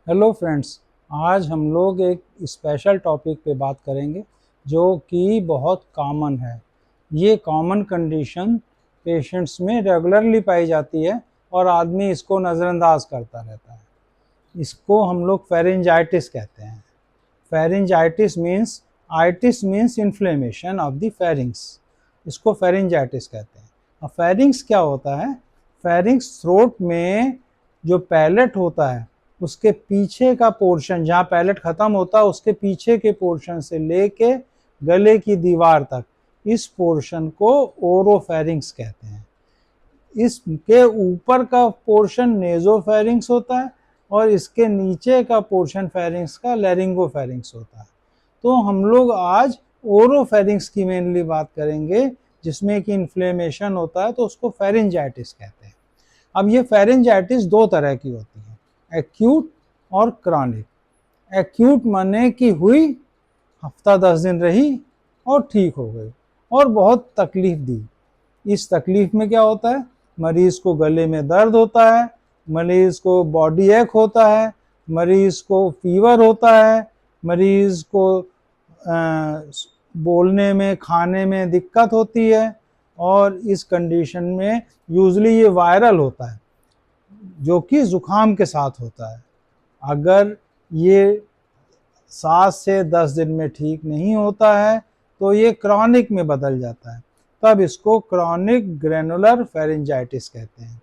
Hello friends. आज हम लोग एक स्पेशल टॉपिक पे बात करेंगे जो कि बहुत कॉमन है। ये कॉमन कंडीशन पेशेंट्स में रेगुलरली पाई जाती है और आदमी इसको नज़रअंदाज करता रहता है। इसको हम लोग फेरिंजाइटिस कहते हैं। Pharyngitis means itis means inflammation of the pharynx. इसको फेरिंजाइटिस कहते हैं। अब फेरिंग्स क्या होता है? फेरिंग्स थ्रोट में जो पैलेट होता है उसके पीछे का पोर्शन, जहाँ पैलेट खत्म होता है उसके पीछे के पोर्शन से लेके गले की दीवार तक, इस पोर्शन को ओरोफेरिंग्स कहते हैं। इसके ऊपर का पोर्शन नेजोफेरिंग्स होता है और इसके नीचे का पोर्शन फेरिंग्स का लैरिंगोफेरिंग्स होता है। तो हम लोग आज ओरोफेरिंग्स की मेनली बात करेंगे, जिसमें कि इन्फ्लेमेशन होता है, तो उसको फेरिंजाइटिस कहते हैं। अब ये फेरिंजाइटिस दो तरह की होती है, एक्यूट और क्रॉनिक। एक्यूट माने कि हुई, हफ्ता 10 दिन रही और ठीक हो गई और बहुत तकलीफ दी। इस तकलीफ में क्या होता है? मरीज को गले में दर्द होता है, मरीज को बॉडी एक होता है, मरीज को फीवर होता है, मरीज को बोलने में खाने में दिक्कत होती है। और इस कंडीशन में यूजुअली ये वायरल होता है, जो कि जुकाम के साथ होता है। अगर ये 7 से 10 दिन में ठीक नहीं होता है तो ये क्रॉनिक में बदल जाता है, तब इसको क्रॉनिक ग्रेनुलर फेरिंजाइटिस कहते हैं।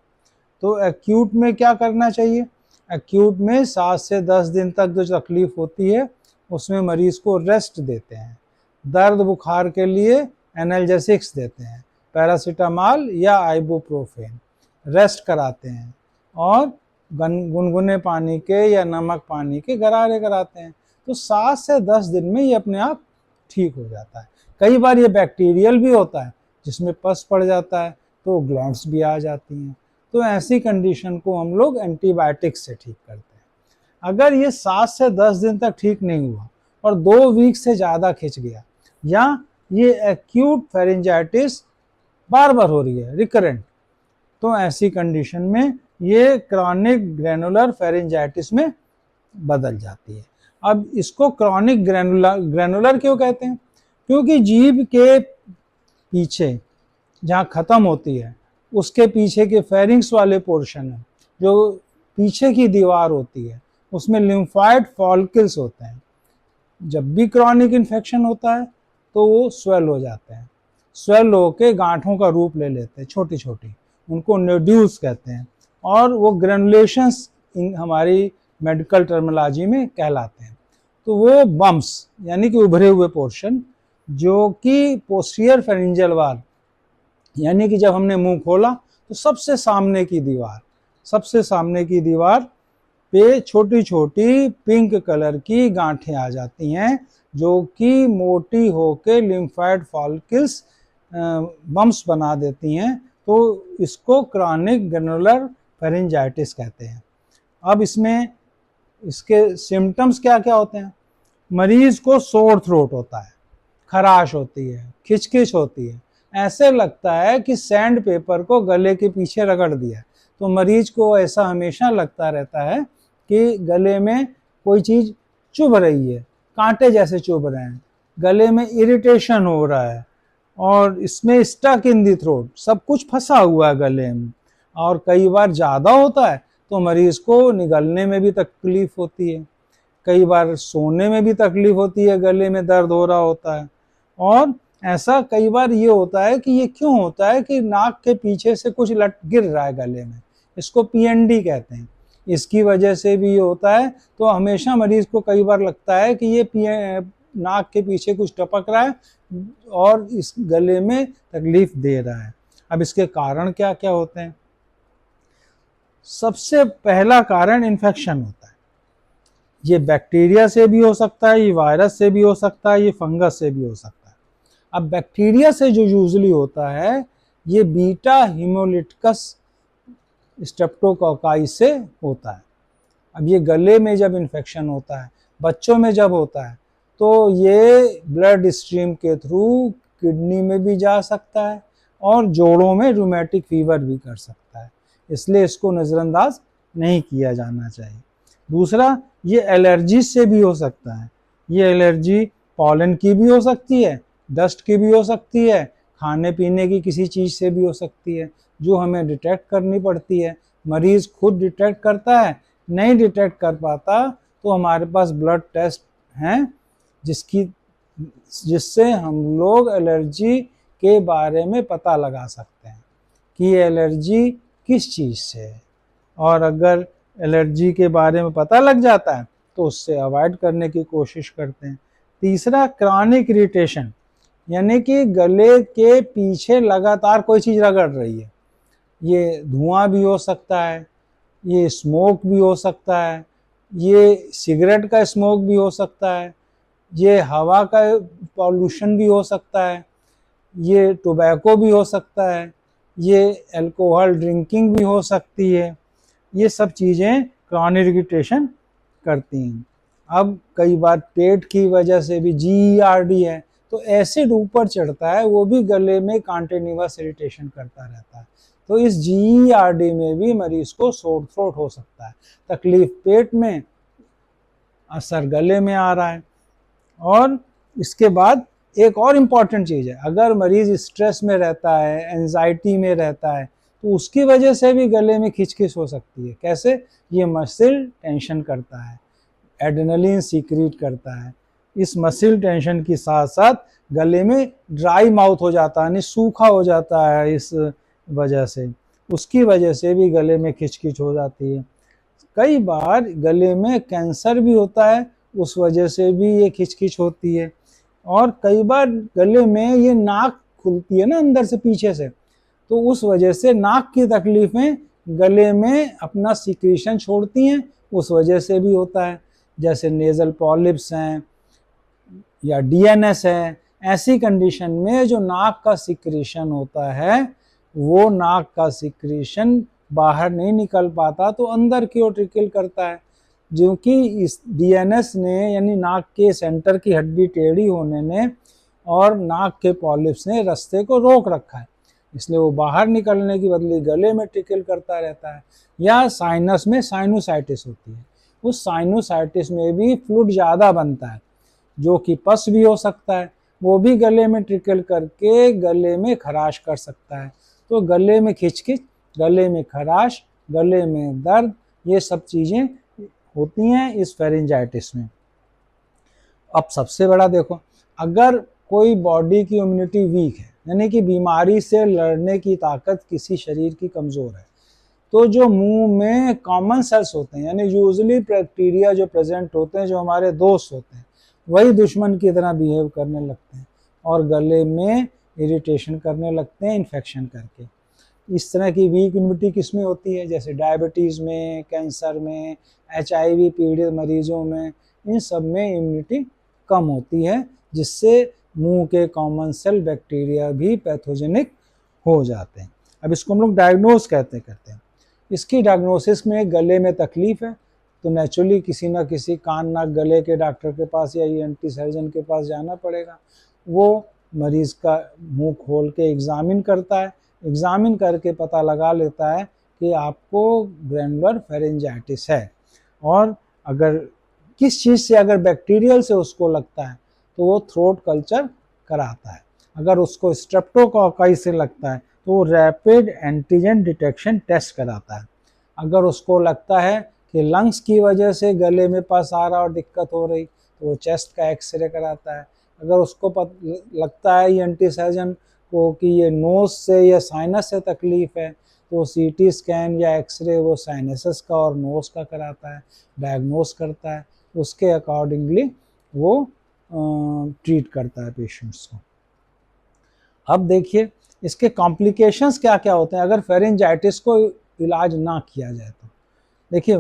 तो एक्यूट में क्या करना चाहिए? एक्यूट में 7 से 10 दिन तक जो तकलीफ होती है उसमें मरीज को रेस्ट देते हैं। दर्द बुखार के लिए एनाल्जेसिक्स देते हैं, पैरासीटामॉल या आइबुप्रोफेन, रेस्ट कराते हैं और गुनगुने पानी के या नमक पानी के गरारे कराते हैं। तो 7 से 10 दिन में ये अपने आप ठीक हो जाता है। कई बार ये बैक्टीरियल भी होता है, जिसमें पस पड़ जाता है तो ग्लैंड्स भी आ जाती हैं। तो ऐसी कंडीशन को हम लोग एंटीबायोटिक से ठीक करते हैं। अगर ये 7 से 10 दिन तक ठीक नहीं हुआ और 2 वीक से ज़्यादा खिंच गया, या ये एक्यूट फेरिंजाइटिस बार बार हो रही है, रिकरेंट, तो ऐसी कंडीशन में ये क्रॉनिक ग्रेनुलर फेरिंजाइटिस में बदल जाती है। अब इसको क्रॉनिक ग्रेनुलर क्यों कहते हैं? क्योंकि जीभ के पीछे जहाँ ख़त्म होती है उसके पीछे के फेरिंग्स वाले पोर्शन है, जो पीछे की दीवार होती है, उसमें लिम्फाइड फॉलिकल्स होते हैं। जब भी क्रॉनिक इन्फेक्शन होता है तो वो स्वेल हो जाते हैं, स्वेल होके गांठों का रूप ले लेते हैं, छोटी छोटी, उनको नोड्यूल्स कहते हैं। और वो ग्रेनुलेशंस हमारी मेडिकल टर्मिनोलॉजी में कहलाते हैं। तो वो बम्प्स यानी कि उभरे हुए पोर्शन, जो कि पोस्टीरियर फेरिंजियल वॉल, यानी कि जब हमने मुंह खोला तो सबसे सामने की दीवार पे छोटी छोटी पिंक कलर की गांठें आ जाती हैं, जो कि मोटी होके लिम्फाइड फॉलिकल्स बम्प्स बना देती हैं। तो इसको क्रॉनिक ग्रेनुलर फेरिंजाइटिस कहते हैं। अब इसमें इसके सिम्टम्स क्या क्या होते हैं? मरीज को सोर थ्रोट होता है, खराश होती है, खिचखिच होती है, ऐसे लगता है कि सैंड पेपर को गले के पीछे रगड़ दिया। तो मरीज को ऐसा हमेशा लगता रहता है कि गले में कोई चीज़ चुभ रही है, कांटे जैसे चुभ रहे हैं, गले में इरिटेशन हो रहा है और इसमें स्टक इन दी थ्रोट, सब कुछ फंसा हुआ है गले में। और कई बार ज़्यादा होता है तो मरीज को निगलने में भी तकलीफ होती है, कई बार सोने में भी तकलीफ होती है, गले में दर्द हो रहा होता है। और ऐसा कई बार ये होता है कि ये क्यों होता है कि नाक के पीछे से कुछ लट गिर रहा है गले में, इसको पीएनडी कहते हैं, इसकी वजह से भी ये होता है। तो हमेशा मरीज को कई बार लगता है कि ये नाक के पीछे कुछ टपक रहा है और इस गले में तकलीफ दे रहा है। अब इसके कारण क्या क्या होते हैं? सबसे पहला कारण इन्फेक्शन होता है। ये बैक्टीरिया से भी हो सकता है, ये वायरस से भी हो सकता है, ये फंगस से भी हो सकता है। अब बैक्टीरिया से जो यूजुअली होता है, ये बीटा हिमोलिटिकस स्ट्रेप्टोकोकाई से होता है। अब ये गले में जब इन्फेक्शन होता है, बच्चों में जब होता है, तो ये ब्लड स्ट्रीम के थ्रू किडनी में भी जा सकता है और जोड़ों में रूमेटिक फीवर भी कर सकता है। इसलिए इसको नज़रअंदाज नहीं किया जाना चाहिए। दूसरा, ये एलर्जी से भी हो सकता है। ये एलर्जी पॉलन की भी हो सकती है, डस्ट की भी हो सकती है, खाने पीने की किसी चीज़ से भी हो सकती है, जो हमें डिटेक्ट करनी पड़ती है। मरीज़ खुद डिटेक्ट करता है, नहीं डिटेक्ट कर पाता तो हमारे पास ब्लड टेस्ट हैं जिससे हम लोग एलर्जी के बारे में पता लगा सकते हैं कि ये एलर्जी किस चीज़ से है। और अगर एलर्जी के बारे में पता लग जाता है तो उससे अवॉइड करने की कोशिश करते हैं। तीसरा, क्रॉनिक इरिटेशन, यानी कि गले के पीछे लगातार कोई चीज़ रगड़ रही है। ये धुआं भी हो सकता है, ये स्मोक भी हो सकता है, ये सिगरेट का स्मोक भी हो सकता है, ये हवा का पॉल्यूशन भी हो सकता है, ये टोबैको भी हो सकता है, ये अल्कोहल ड्रिंकिंग भी हो सकती है। ये सब चीज़ें क्रॉनिक इरिटेशन करती हैं। अब कई बार पेट की वजह से भी GERD है तो एसिड ऊपर चढ़ता है, वो भी गले में कॉन्टिन्यूअस इरिटेशन करता रहता है। तो इस GERD में भी मरीज को सोर थ्रोट हो सकता है, तकलीफ पेट में, असर गले में आ रहा है। और इसके बाद एक और इम्पॉर्टेंट चीज़ है, अगर मरीज स्ट्रेस में रहता है, एंजाइटी में रहता है, तो उसकी वजह से भी गले में खिचखिच हो सकती है। कैसे? ये मसल टेंशन करता है, एड्रेनलिन सीक्रेट करता है। इस मसल टेंशन के साथ साथ गले में ड्राई माउथ हो जाता है, यानी सूखा हो जाता है। इस वजह से, उसकी वजह से भी गले में खिचखिच हो जाती है। कई बार गले में कैंसर भी होता है, उस वजह से भी ये खिचखिच होती है। और कई बार गले में ये नाक खुलती है ना अंदर से पीछे से, तो उस वजह से नाक की तकलीफें गले में अपना सिक्रीशन छोड़ती हैं, उस वजह से भी होता है। जैसे नेज़ल पॉलिप्स हैं या DNS है, ऐसी कंडीशन में जो नाक का सिक्रीशन होता है, वो नाक का सिक्रीशन बाहर नहीं निकल पाता तो अंदर की ओर ट्रिकल करता है। जो कि इस DNS ने, यानी नाक के सेंटर की हड्डी टेढ़ी होने ने और नाक के पॉलिप्स ने रास्ते को रोक रखा है, इसलिए वो बाहर निकलने की बदले गले में ट्रिकल करता रहता है। या साइनस में साइनोसाइटिस होती है, उस साइनोसाइटिस में भी फ्लूइड ज़्यादा बनता है, जो कि पस भी हो सकता है, वो भी गले में ट्रिकल करके गले में खराश कर सकता है। तो गले में खिचखिच, गले में खराश, गले में दर्द, ये सब चीज़ें होती हैं इस फेरिंजाइटिस में। अब सबसे बड़ा देखो, अगर कोई बॉडी की इम्यूनिटी वीक है, यानी कि बीमारी से लड़ने की ताकत किसी शरीर की कमज़ोर है, तो जो मुंह में कॉमन सेल्स होते हैं, यानी यूजुअली बैक्टीरिया जो प्रेजेंट होते हैं, जो हमारे दोस्त होते हैं, वही दुश्मन की तरह बिहेव करने लगते हैं और गले में इरिटेशन करने लगते हैं इन्फेक्शन करके। इस तरह की वीक इम्यूनिटी किस में होती है? जैसे डायबिटीज़ में, कैंसर में, HIV पीड़ित मरीजों में, इन सब में इम्यूनिटी कम होती है, जिससे मुंह के कॉमन सेल बैक्टीरिया भी पैथोजेनिक हो जाते हैं। अब इसको हम लोग डायग्नोज करते हैं। इसकी डायग्नोसिस में गले में तकलीफ़ है तो नेचुरली किसी ना किसी कान नाक गले के डॉक्टर के पास या ENT सर्जन के पास जाना पड़ेगा। वो मरीज़ का मुंह खोल के एग्ज़ामिन करता है, एग्ज़ामिन करके पता लगा लेता है कि आपको ग्रैनुलर फेरिंजाइटिस है। और अगर किस चीज़ से, अगर बैक्टीरियल से उसको लगता है तो वो थ्रोट कल्चर कराता है। अगर उसको स्ट्रेप्टोकोकाई से लगता है तो वो रैपिड एंटीजन डिटेक्शन टेस्ट कराता है। अगर उसको लगता है कि लंग्स की वजह से गले में पस आ रहा और दिक्कत हो रही तो वो चेस्ट का एक्सरे कराता है। अगर उसको लगता है ENT सर्जन को कि ये नोज से या साइनस से तकलीफ़ है तो CT स्कैन या एक्सरे वो साइनसेस का और नोज का कराता है, डायग्नोस करता है, उसके अकॉर्डिंगली वो ट्रीट करता है पेशेंट्स को। अब देखिए इसके कॉम्प्लिकेशंस क्या क्या होते हैं अगर फेरिंजाइटिस को इलाज ना किया जाए तो। देखिए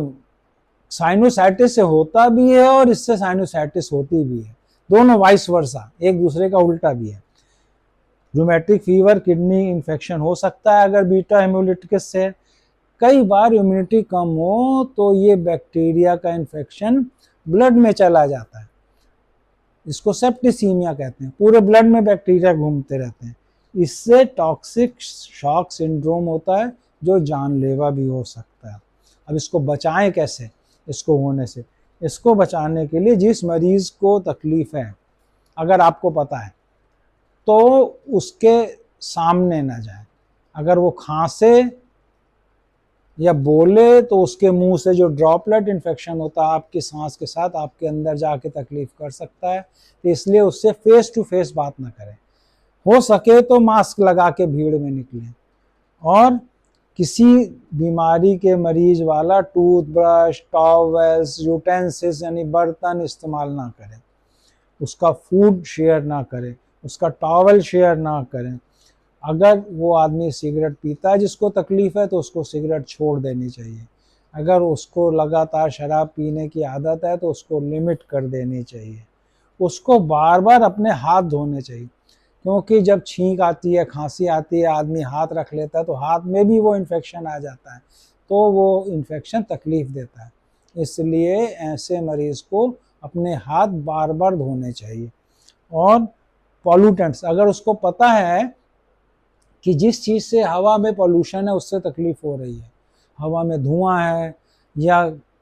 साइनोसाइटिस से होता भी है और इससे साइनोसाइटिस होती भी है, दोनों वाइस वर्सा, एक दूसरे का उल्टा भी है। रूमेटिक फीवर, किडनी इन्फेक्शन हो सकता है अगर बीटा हेमोलिटिकस से। कई बार इम्यूनिटी कम हो तो ये बैक्टीरिया का इन्फेक्शन ब्लड में चला जाता है, इसको सेप्टिसीमिया कहते हैं, पूरे ब्लड में बैक्टीरिया घूमते रहते हैं। इससे टॉक्सिक शॉक सिंड्रोम होता है जो जानलेवा भी हो सकता है। अब इसको बचाएं कैसे इसको होने से? इसको बचाने के लिए जिस मरीज को तकलीफ है, अगर आपको पता है, तो उसके सामने ना जाए। अगर वो खांसे या बोले तो उसके मुंह से जो ड्रॉपलेट इन्फेक्शन होता है आपकी सांस के साथ आपके अंदर जाके तकलीफ कर सकता है, तो इसलिए उससे फेस टू फेस बात ना करें। हो सके तो मास्क लगा के भीड़ में निकलें, और किसी बीमारी के मरीज वाला टूथब्रश, टॉवेल्स, यूटेंसिल्स यानी बर्तन इस्तेमाल ना करें, उसका फूड शेयर ना करें, उसका टॉवल शेयर ना करें। अगर वो आदमी सिगरेट पीता है जिसको तकलीफ है तो उसको सिगरेट छोड़ देनी चाहिए। अगर उसको लगातार शराब पीने की आदत है तो उसको लिमिट कर देनी चाहिए। उसको बार बार अपने हाथ धोने चाहिए, क्योंकि जब छींक आती है, खांसी आती है, आदमी हाथ रख लेता है तो हाथ में भी वो इन्फेक्शन आ जाता है, तो वो इन्फेक्शन तकलीफ देता है। इसलिए ऐसे मरीज को अपने हाथ बार बार धोने चाहिए। और पॉल्यूटेंट्स, अगर उसको पता है कि जिस चीज़ से हवा में पॉल्यूशन है उससे तकलीफ हो रही है, हवा में धुआं है, या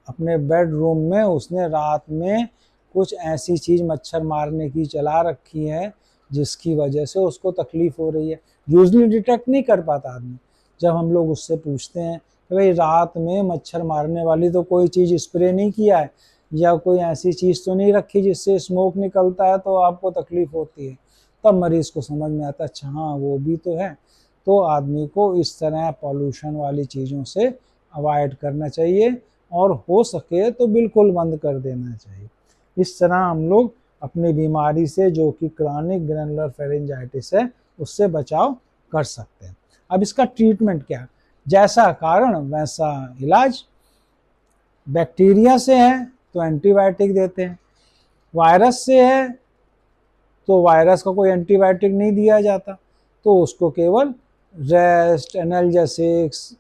अपने बेडरूम में उसने रात में कुछ ऐसी चीज़ मच्छर मारने की चला रखी है जिसकी वजह से उसको तकलीफ हो रही है, यूजली डिटेक्ट नहीं कर पाता आदमी। जब हम लोग उससे पूछते हैं कि भाई रात में मच्छर मारने वाली तो कोई चीज़ स्प्रे नहीं किया है, या कोई ऐसी चीज़ तो नहीं रखी जिससे स्मोक निकलता है तो आपको तकलीफ होती है, तब मरीज को समझ में आता है अच्छा हाँ वो भी तो है। तो आदमी को इस तरह पॉल्यूशन वाली चीज़ों से अवॉइड करना चाहिए, और हो सके तो बिल्कुल बंद कर देना चाहिए। इस तरह हम लोग अपनी बीमारी से, जो कि क्रॉनिक ग्रैनुलर फेरिंजाइटिस है, उससे बचाव कर सकते हैं। अब इसका ट्रीटमेंट क्या? जैसा कारण वैसा इलाज। बैक्टीरिया से है तो एंटीबायोटिक देते हैं, वायरस से है तो वायरस का कोई एंटीबायोटिक नहीं दिया जाता, तो उसको केवल रेस्ट, एनाल्जेसिक्स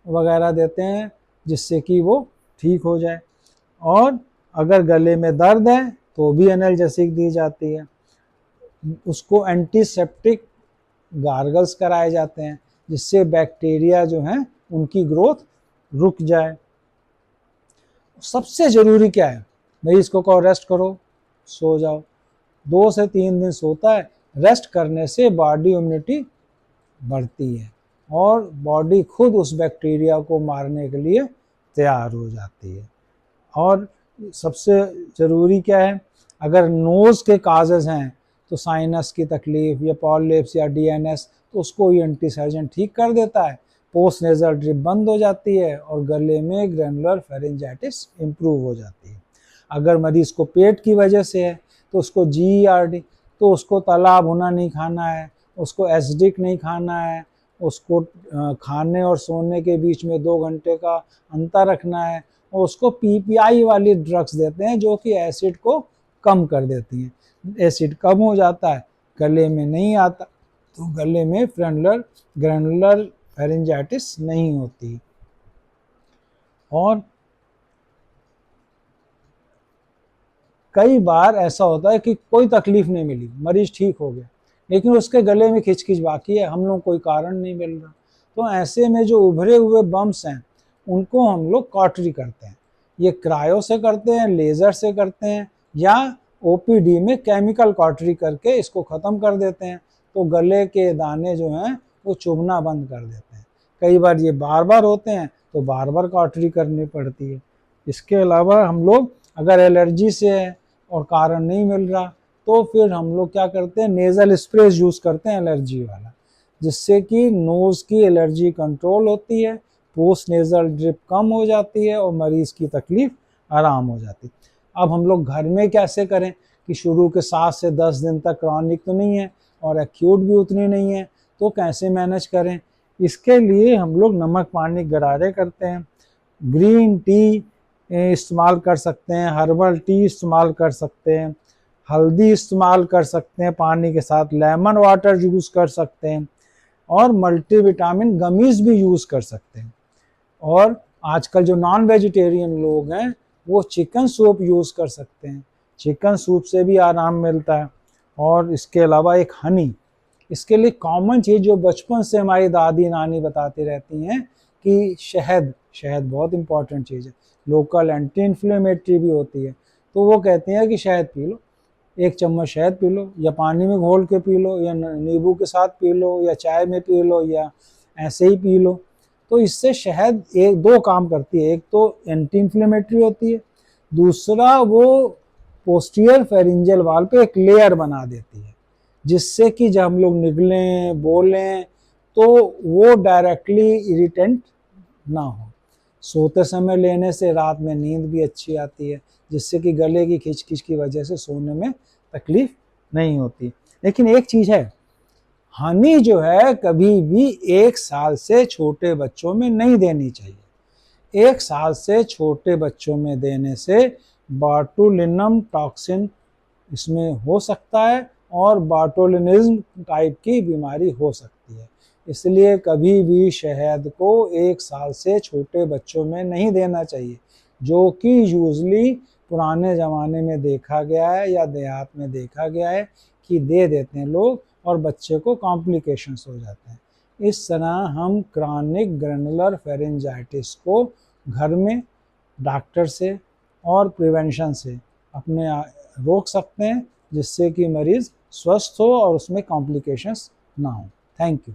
वगैरह देते हैं जिससे कि वो ठीक हो जाए। और अगर गले में दर्द है तो भी एनाल्जेसिक दी जाती है। उसको एंटीसेप्टिक गार्गल्स कराए जाते हैं जिससे बैक्टीरिया जो हैं उनकी ग्रोथ रुक जाए। सबसे ज़रूरी क्या है? भाई इसको कहो रेस्ट करो, सो जाओ। 2 से 3 दिन सोता है, रेस्ट करने से बॉडी इम्यूनिटी बढ़ती है और बॉडी खुद उस बैक्टीरिया को मारने के लिए तैयार हो जाती है। और सबसे ज़रूरी क्या है? अगर नोज़ के काजेज़ हैं तो साइनस की तकलीफ़ या पॉलिप्स या डीएनएस, तो उसको ईएनटी सर्जन ठीक कर देता है, पोस्ट नेज़ल ड्रिप बंद हो जाती है और गले में ग्रैनुलर फेरिंजाइटिस इम्प्रूव हो जाती है। अगर मरीज़ को पेट की वजह से है तो उसको जीईआरडी, तो उसको तला भुना नहीं खाना है, उसको एसिडिक नहीं खाना है, उसको खाने और सोने के बीच में 2 घंटे का अंतर रखना है, और उसको पीपीआई वाली ड्रग्स देते हैं जो कि एसिड को कम कर देती हैं। एसिड कम हो जाता है, गले में नहीं आता, तो गले में ग्रैनुलर फेरिंजाइटिस नहीं होती। और कई बार ऐसा होता है कि कोई तकलीफ नहीं मिली, मरीज ठीक हो गया, लेकिन उसके गले में खिचखिच बाकी है, हम लोग कोई कारण नहीं मिल रहा। तो ऐसे में जो उभरे हुए बम्स हैं उनको हम लोग कॉटरी करते हैं। ये क्रायो से करते हैं, लेज़र से करते हैं, या ओपीडी में केमिकल कॉटरी करके इसको ख़त्म कर देते हैं, तो गले के दाने जो हैं वो चुभना बंद कर देते हैं। कई बार ये बार बार होते हैं तो बार बार कॉटरी करनी पड़ती है। इसके अलावा हम लोग अगर एलर्जी से है और कारण नहीं मिल रहा तो फिर हम लोग क्या करते हैं, नेज़ल स्प्रे यूज़ करते हैं एलर्जी वाला, जिससे कि नोज़ की एलर्जी कंट्रोल होती है, पोस्ट नेज़ल ड्रिप कम हो जाती है और मरीज़ की तकलीफ आराम हो जाती है। अब हम लोग घर में कैसे करें कि शुरू के 7 से 10 दिन तक क्रॉनिक तो नहीं है और एक्यूट भी उतनी नहीं है, तो कैसे मैनेज करें? इसके लिए हम लोग नमक पानी गरारे करते हैं, ग्रीन टी इस्तेमाल कर सकते हैं, हर्बल टी इस्तेमाल कर सकते हैं, हल्दी इस्तेमाल कर सकते हैं, पानी के साथ लेमन वाटर यूज़ कर सकते हैं, और मल्टीविटामिन गमीज़ भी यूज़ कर सकते हैं। और आजकल जो नॉन वेजिटेरियन लोग हैं वो चिकन सूप यूज़ कर सकते हैं, चिकन सूप से भी आराम मिलता है। और इसके अलावा एक हनी, इसके लिए कॉमन चीज़ जो बचपन से हमारी दादी नानी बताती रहती हैं कि शहद बहुत इम्पॉर्टेंट चीज़ है। लोकल एंटी इन्फ्लेमेटरी भी होती है। तो वो कहते हैं कि शहद पी लो, 1 चम्मच शहद पी लो, या पानी में घोल के पी लो, या नींबू के साथ पी लो, या चाय में पी लो, या ऐसे ही पी लो। तो इससे शहद एक दो काम करती है, एक तो एंटी इन्फ्लेमेटरी होती है, दूसरा वो पोस्टीरियर फेरिंजियल वाल पे एक लेयर बना देती है, जिससे कि जब हम लोग निगलें बोलें तो वो डायरेक्टली इरिटेंट ना हो। सोते समय लेने से रात में नींद भी अच्छी आती है, जिससे कि गले की खिचखिच की वजह से सोने में तकलीफ नहीं होती। लेकिन एक चीज़ है, हनी जो है कभी भी 1 साल से छोटे बच्चों में नहीं देनी चाहिए। 1 साल से छोटे बच्चों में देने से बार्टुलिनम टॉक्सिन इसमें हो सकता है और बार्टोलिनिज्म टाइप की बीमारी हो सकती है। इसलिए कभी भी शहद को 1 साल से छोटे बच्चों में नहीं देना चाहिए, जो कि यूजली पुराने ज़माने में देखा गया है या देहात में देखा गया है कि दे देते हैं लोग और बच्चे को कॉम्प्लिकेशंस हो जाते हैं। इस तरह हम क्रॉनिक ग्रैनुलर फेरिंजाइटिस को घर में डॉक्टर से और प्रिवेंशन से अपने रोक सकते हैं, जिससे कि मरीज़ स्वस्थ हो और उसमें कॉम्प्लिकेशंस ना हो। Thank you.